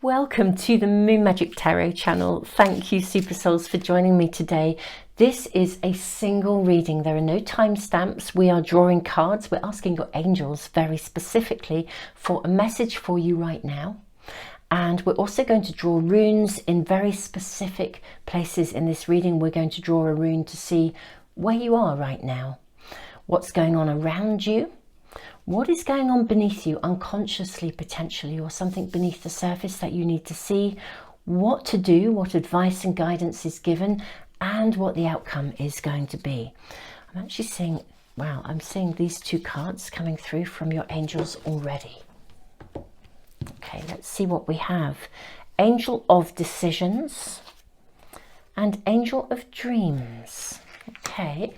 Welcome to the Moon Magic Tarot channel. Thank you, Super Souls, for joining me today. This is a single reading. There are no timestamps. We are drawing cards. We're asking your angels very specifically for a message for you right now. And we're also going to draw runes in very specific places in this reading. We're going to draw a rune to see where you are right now, what's going on around you, what is going on beneath you unconsciously, potentially, or something beneath the surface that you need to see, what to do, what advice and guidance is given, and what the outcome is going to be. I'm actually seeing, wow, I'm seeing these two cards coming through from your angels already. Okay, let's see what we have. Angel of Decisions and Angel of Dreams. Okay,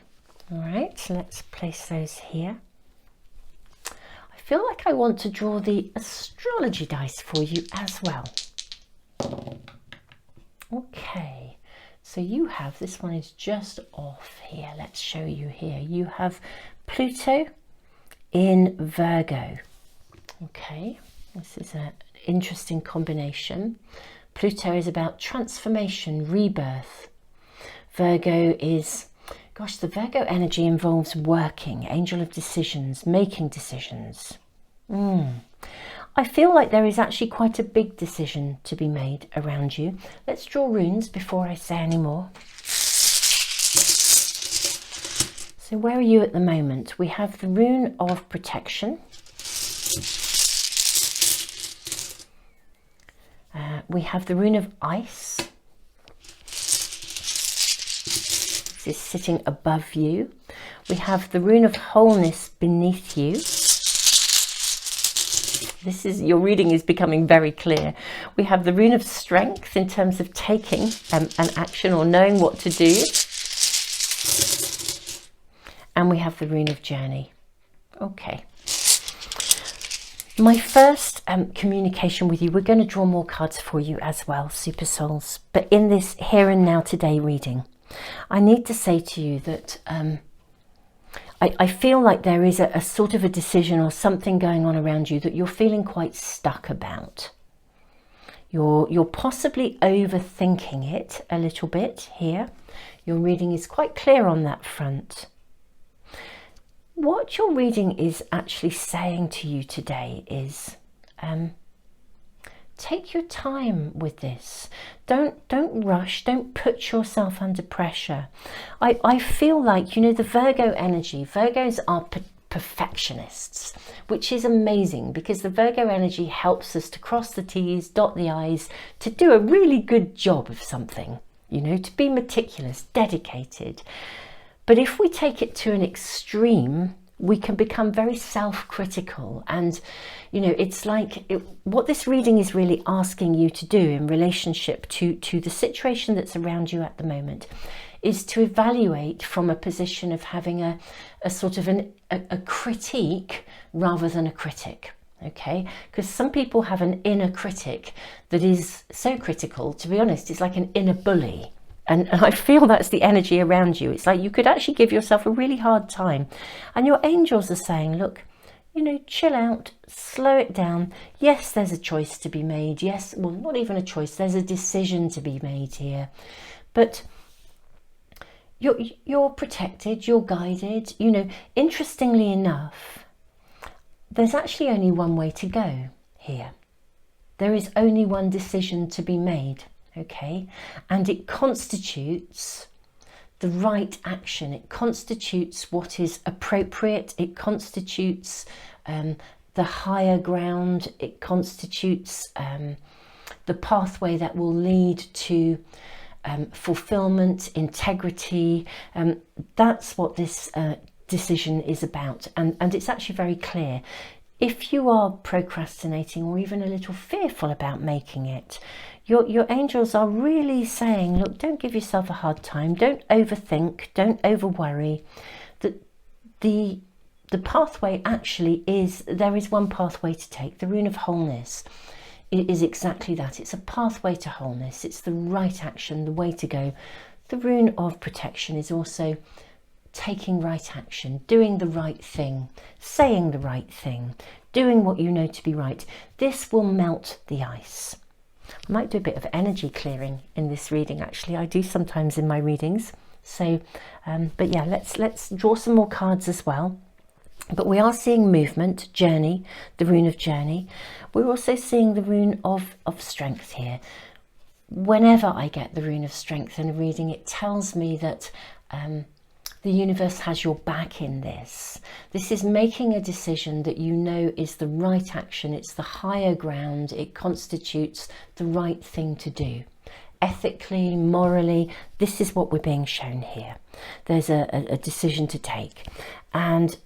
all right, so let's place those here. I feel like I want to draw the astrology dice for you as well. Okay, so you have, this one is just off here. Let's show you here. You have Pluto in Virgo. Okay, this is an interesting combination. Pluto is about transformation, rebirth. Virgo is, gosh, the Virgo energy involves working, angel of decisions, making decisions. I feel like there is actually quite a big decision to be made around you. Let's draw runes before I say any more. So where are you at the moment? We have the rune of protection. We have the rune of ice. This is sitting above you. We have the rune of wholeness beneath you. This is, your reading is becoming very clear. We have the rune of strength in terms of taking an action or knowing what to do. And we have the rune of journey. Okay. My first communication with you, we're going to draw more cards for you as well, Super Souls. But in this here and now today reading, I need to say to you that I feel like there is a sort of a decision or something going on around you that you're feeling quite stuck about. You're possibly overthinking it a little bit here. Your reading is quite clear on that front. What your reading is actually saying to you today is take your time with this. Don't rush. Don't put yourself under pressure. I feel like, you know, the Virgo energy, Virgos are perfectionists, which is amazing because the Virgo energy helps us to cross the T's, dot the I's, to do a really good job of something, you know, to be meticulous, dedicated. But if we take it to an extreme, we can become very self-critical. And, you know, it's like what this reading is really asking you to do in relationship to the situation that's around you at the moment is to evaluate from a position of having a sort of a critique rather than a critic. Okay, because some people have an inner critic that is so critical, to be honest, it's like an inner bully. And I feel that's the energy around you. It's like you could actually give yourself a really hard time. And your angels are saying, look, you know, chill out, slow it down. Yes, there's a choice to be made. Yes, well, not even a choice. There's a decision to be made here. But you're protected, you're guided. You know, interestingly enough, there's actually only one way to go here. There is only one decision to be made. Okay, and it constitutes the right action. It constitutes what is appropriate. It constitutes the higher ground. It constitutes the pathway that will lead to fulfillment, integrity. That's what this decision is about, and it's actually very clear. If you are procrastinating or even a little fearful about making it, your angels are really saying, look, don't give yourself a hard time. Don't overthink. Don't overworry. The pathway actually is, there is one pathway to take. The rune of wholeness is exactly that. It's a pathway to wholeness. It's the right action, the way to go. The rune of protection is also taking right action, doing the right thing, saying the right thing, doing what you know to be right. This will melt the ice. I might do a bit of energy clearing in this reading, actually. I do sometimes in my readings. So, but yeah, let's draw some more cards as well. But we are seeing movement, journey, the rune of journey. We're also seeing the rune of strength here. Whenever I get the rune of strength in a reading, it tells me that the universe has your back in this. This is making a decision that you know is the right action. It's the higher ground. It constitutes the right thing to do. Ethically, morally, this is what we're being shown here. There's a decision to take. And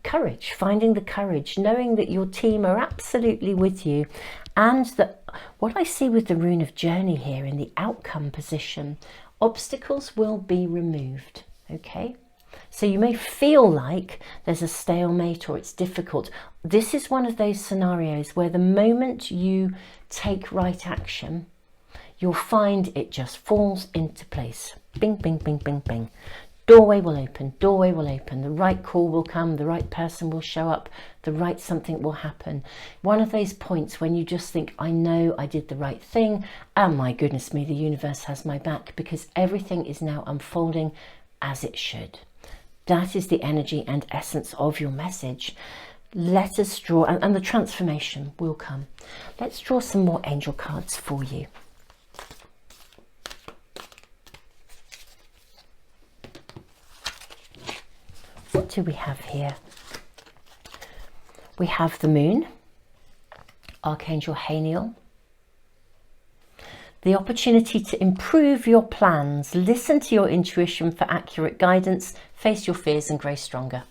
courage, finding the courage, knowing that your team are absolutely with you, and that what I see with the rune of journey here in the outcome position, obstacles will be removed. Okay, so you may feel like there's a stalemate or it's difficult. This is one of those scenarios where the moment you take right action, you'll find it just falls into place. Bing, bing, bing, bing, bing. Doorway will open, doorway will open, the right call will come, the right person will show up, the right something will happen. One of those points when you just think, I know I did the right thing, and my goodness me, the universe has my back, because everything is now unfolding as it should. That is the energy and essence of your message. Let us draw, and the transformation will come. Let's draw some more angel cards for you. What do we have here? We have the moon, Archangel Haniel, the opportunity to improve your plans, listen to your intuition for accurate guidance, face your fears and grow stronger.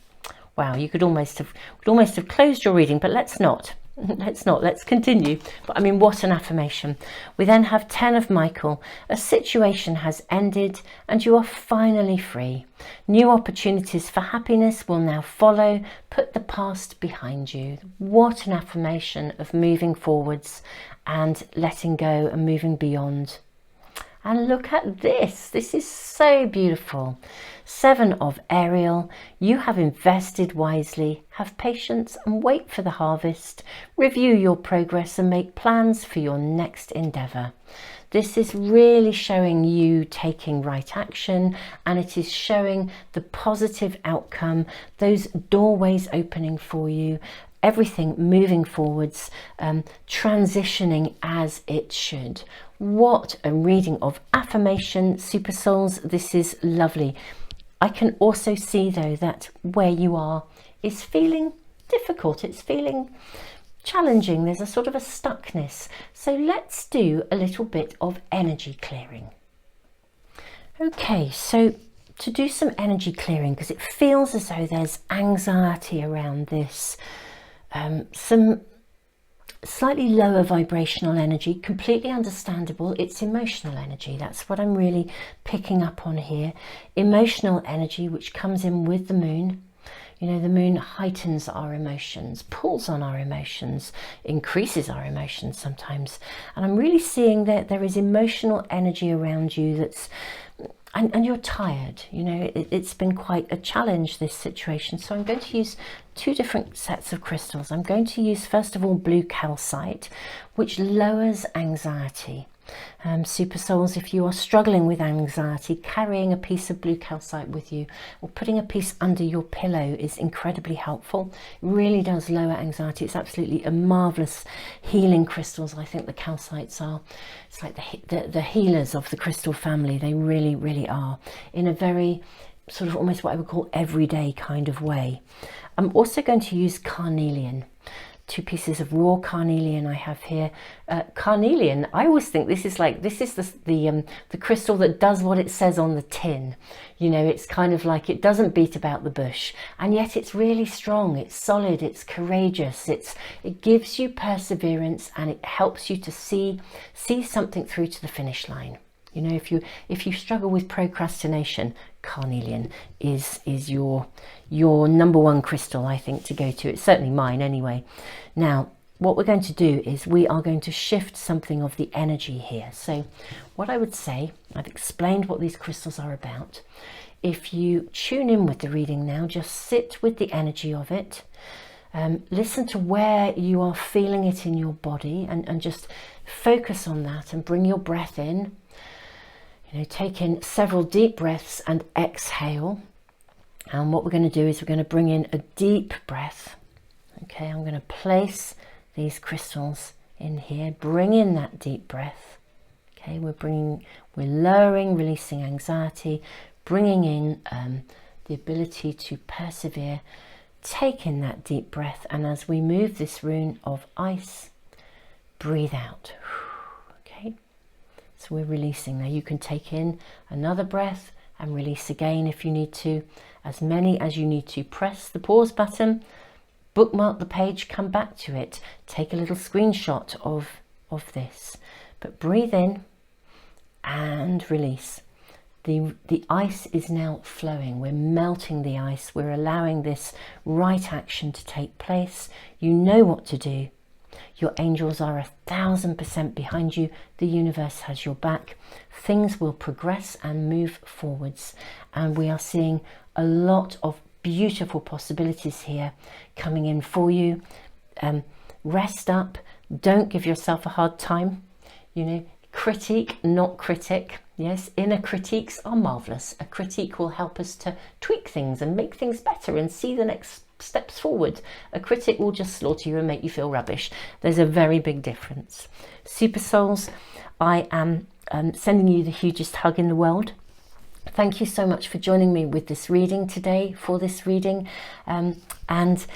Wow, you could almost have closed your reading, but let's not. Let's continue. But I mean, what an affirmation. We then have 10 of Michael. A situation has ended and you are finally free. New opportunities for happiness will now follow. Put the past behind you. What an affirmation of moving forwards and letting go and moving beyond. And look at this. This is so beautiful. 7 of Ariel. You have invested wisely. Have patience and wait for the harvest. Review your progress and make plans for your next endeavour. This is really showing you taking right action, and it is showing the positive outcome, those doorways opening for you, everything moving forwards, transitioning as it should. What a reading of affirmation, super souls. This is lovely. I can also see though that where you are is feeling difficult. It's feeling challenging. There's a sort of a stuckness. So let's do a little bit of energy clearing. Okay, so to do some energy clearing, because it feels as though there's anxiety around this, some slightly lower vibrational energy, completely understandable. It's emotional energy. That's what I'm really picking up on here. Emotional energy, which comes in with the moon. You know, the moon heightens our emotions, pulls on our emotions, increases our emotions sometimes. And I'm really seeing that there is emotional energy around you that's, and you're tired. You know, it's been quite a challenge, this situation. So I'm going to use 2 different sets of crystals. I'm going to use, first of all, blue calcite, which lowers anxiety. Super souls, if you are struggling with anxiety, carrying a piece of blue calcite with you or putting a piece under your pillow is incredibly helpful. It really does lower anxiety. It's absolutely a marvellous healing crystals. I think the calcites are, it's like the healers of the crystal family. They really, really are, in a very sort of almost what I would call everyday kind of way. I'm also going to use carnelian. 2 pieces of raw carnelian I have here. Carnelian, I always think this is the crystal that does what it says on the tin. You know, it's kind of like, it doesn't beat about the bush, and yet it's really strong, it's solid, it's courageous, it gives you perseverance, and it helps you to see something through to the finish line. You know, if you struggle with procrastination, carnelian is your number 1 crystal, I think, to go to. It's certainly mine anyway. Now, what we're going to do is we are going to shift something of the energy here. So what I would say, I've explained what these crystals are about. If you tune in with the reading now, just sit with the energy of it. Listen to where you are feeling it in your body, and just focus on that, and bring your breath in. Take in several deep breaths and exhale. And what we're going to do is we're going to bring in a deep breath. Okay, I'm going to place these crystals in here. Bring in that deep breath. Okay, we're lowering, releasing anxiety, bringing in the ability to persevere. Take in that deep breath, and as we move this rune of ice, breathe out. Okay, so we're releasing now. You can take in another breath and release again if you need to, as many as you need to. Press the pause button, bookmark the page, come back to it, take a little screenshot of this, but breathe in and release. The ice is now flowing. We're melting the ice. We're allowing this right action to take place. You know what to do. Your angels are 1000% behind you. The universe has your back. Things will progress and move forwards. And we are seeing a lot of beautiful possibilities here coming in for you. Rest up. Don't give yourself a hard time. Critique, not critic. Yes, inner critiques are marvellous. A critique will help us to tweak things and make things better and see the next steps forward. A critic will just slaughter you and make you feel rubbish. There's a very big difference. Super souls, I am sending you the hugest hug in the world. Thank you so much for joining me with this reading today, for this reading. And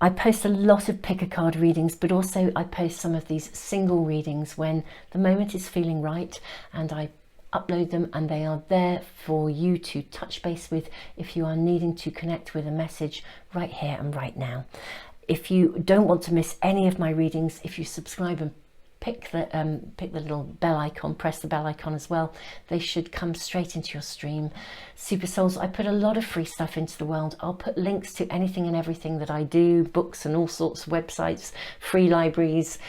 I post a lot of pick a card readings, but also I post some of these single readings when the moment is feeling right, and I upload them, and they are there for you to touch base with if you are needing to connect with a message right here and right now. If you don't want to miss any of my readings, if you subscribe and pick the little bell icon, press the bell icon as well, they should come straight into your stream. Super souls, I put a lot of free stuff into the world. I'll put links to anything and everything that I do, books and all sorts of websites, free libraries,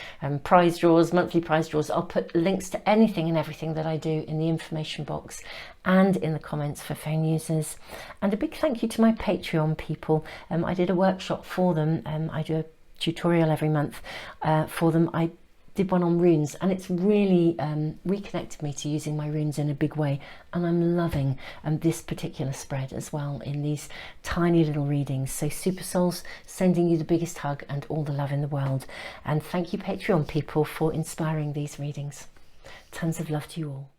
prize draws, monthly prize draws. I'll put links to anything and everything that I do in the information box and in the comments for phone users. And a big thank you to my Patreon people. I did a workshop for them. I do a tutorial every month for them. I did one on runes, and it's really reconnected me to using my runes in a big way, and I'm loving this particular spread as well in these tiny little readings. So super souls, sending you the biggest hug and all the love in the world, and thank you Patreon people for inspiring these readings. Tons of love to you all.